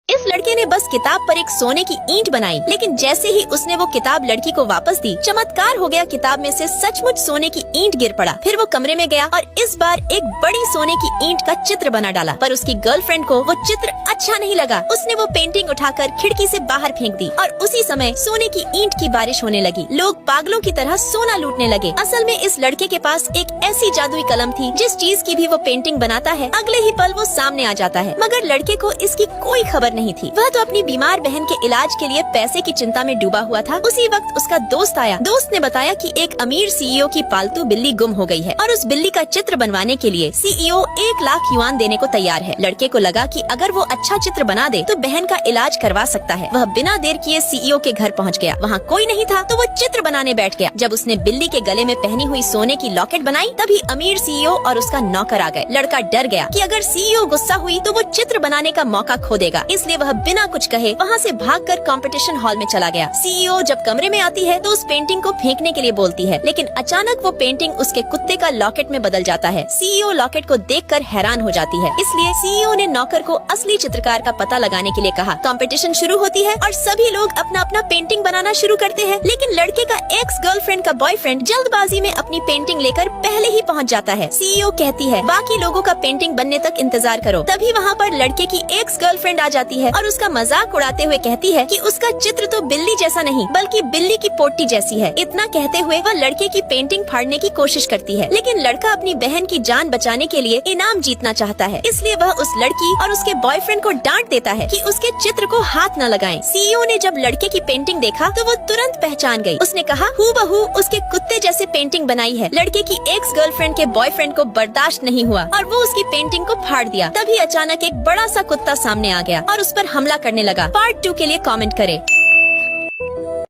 इस लड़के ने बस किताब पर एक सोने की ईंट बनाई, लेकिन जैसे ही उसने वो किताब लड़की को वापस दी, चमत्कार हो गया। किताब में से सचमुच सोने की ईंट गिर पड़ा। फिर वो कमरे में गया और इस बार एक बड़ी सोने की ईंट का चित्र बना डाला, पर उसकी गर्लफ्रेंड को वो चित्र अच्छा नहीं लगा। उसने वो पेंटिंग उठाकर खिड़की से बाहर फेंक दी और उसी समय सोने की ईंट की बारिश होने लगी। लोग पागलों की तरह सोना लूटने लगे। असल में इस लड़के के पास एक ऐसी जादुई कलम थी, जिस चीज की भी वो पेंटिंग बनाता है, अगले ही पल वो सामने आ जाता है। मगर लड़के को इसकी कोई खबर नहीं थी। वह तो अपनी बीमार बहन के इलाज के लिए पैसे की चिंता में डूबा हुआ था। उसी वक्त उसका दोस्त आया। दोस्त ने बताया कि एक अमीर सीईओ की पालतू बिल्ली गुम हो गई है और उस बिल्ली का चित्र बनवाने के लिए सीईओ 1 लाख युआन देने को तैयार है। लड़के को लगा कि अगर वो अच्छा चित्र बना दे तो बहन का इलाज करवा सकता है। वह बिना देर किए सीईओ के घर पहुँच गया। वहाँ कोई नहीं था तो वो चित्र बनाने बैठ गया। जब उसने बिल्ली के गले में पहनी हुई सोने की लॉकेट बनाई, तभी अमीर सीईओ और उसका नौकर आ गए। लड़का डर गया कि अगर सीईओ गुस्सा हुई तो वो चित्र बनाने का मौका खो देगा, इसलिए वह बिना कुछ कहे वहाँ से भागकर कंपटीशन हॉल में चला गया। सीईओ जब कमरे में आती है तो उस पेंटिंग को फेंकने के लिए बोलती है, लेकिन अचानक वो पेंटिंग उसके कुत्ते का लॉकेट में बदल जाता है। सीईओ लॉकेट को देखकर हैरान हो जाती है, इसलिए सीईओ ने नौकर को असली चित्रकार का पता लगाने के लिए कहा। कंपटीशन शुरू होती है और सभी लोग अपना अपना पेंटिंग बनाना शुरू करते हैं, लेकिन लड़के का एक्स गर्लफ्रेंड का बॉयफ्रेंड जल्दबाजी में अपनी पेंटिंग लेकर पहले ही पहुँच जाता है। सीईओ कहती है, बाकी लोगों का पेंटिंग बनने तक इंतजार करो। तभी वहाँ पर लड़के की एक्स गर्लफ्रेंड आ जाती है और उसका मजाक उड़ाते हुए कहती है कि उसका चित्र तो बिल्ली जैसा नहीं बल्कि बिल्ली की पोटी जैसी है। इतना कहते हुए वह लड़के की पेंटिंग फाड़ने की कोशिश करती है, लेकिन लड़का अपनी बहन की जान बचाने के लिए इनाम जीतना चाहता है, इसलिए वह उस लड़की और उसके बॉयफ्रेंड को डांट देता है कि उसके चित्र को हाथ न लगाएं। सीईओ ने जब लड़के की पेंटिंग देखा तो वो तुरंत पहचान गई। उसने कहा, हूबहू उसके कुत्ते जैसे पेंटिंग बनाई है। लड़के की एक्स गर्लफ्रेंड के बॉयफ्रेंड को बर्दाश्त नहीं हुआ और वो उसकी पेंटिंग को फाड़ दिया। तभी अचानक एक बड़ा सा कुत्ता सामने आ गया और उस पर हमला करने लगा। पार्ट 2 के लिए कमेंट करें।